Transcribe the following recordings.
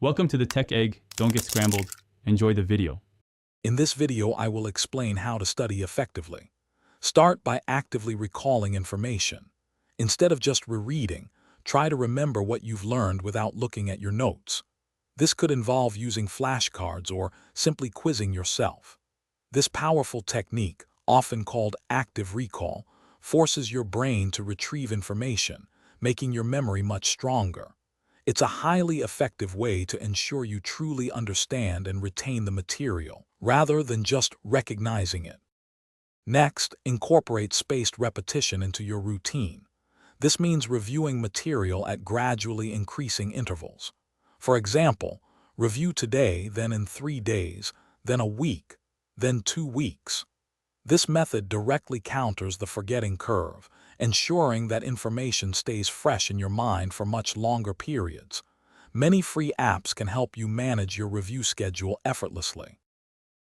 Welcome to the Tech Egg. Don't get scrambled. Enjoy the video. In this video, I will explain how to study effectively. Start by actively recalling information. Instead of just rereading, try to remember what you've learned without looking at your notes. This could involve using flashcards or simply quizzing yourself. This powerful technique, often called active recall, forces your brain to retrieve information, making your memory much stronger. It's a highly effective way to ensure you truly understand and retain the material, rather than just recognizing it. Next, incorporate spaced repetition into your routine. This means reviewing material at gradually increasing intervals. For example, review today, then in 3 days, then a week, then 2 weeks. This method directly counters the forgetting curve, ensuring that information stays fresh in your mind for much longer periods. Many free apps can help you manage your review schedule effortlessly.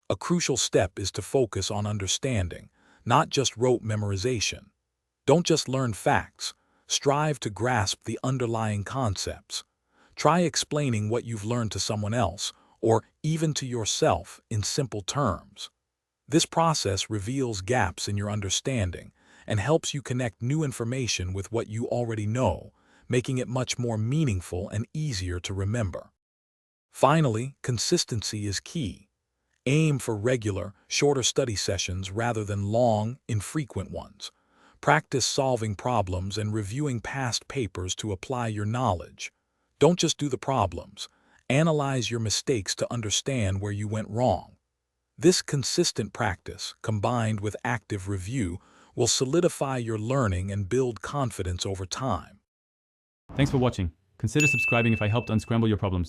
A crucial step is to focus on understanding, not just rote memorization. Don't just learn facts, strive to grasp the underlying concepts. Try explaining what you've learned to someone else, or even to yourself, in simple terms. This process reveals gaps in your understanding and helps you connect new information with what you already know, making it much more meaningful and easier to remember. Finally, consistency is key. Aim for regular, shorter study sessions rather than long, infrequent ones. Practice solving problems and reviewing past papers to apply your knowledge. Don't just do the problems. Analyze your mistakes to understand where you went wrong. This consistent practice, combined with active review, will solidify your learning and build confidence over time. Thanks for watching. Consider subscribing if I helped unscramble your problems.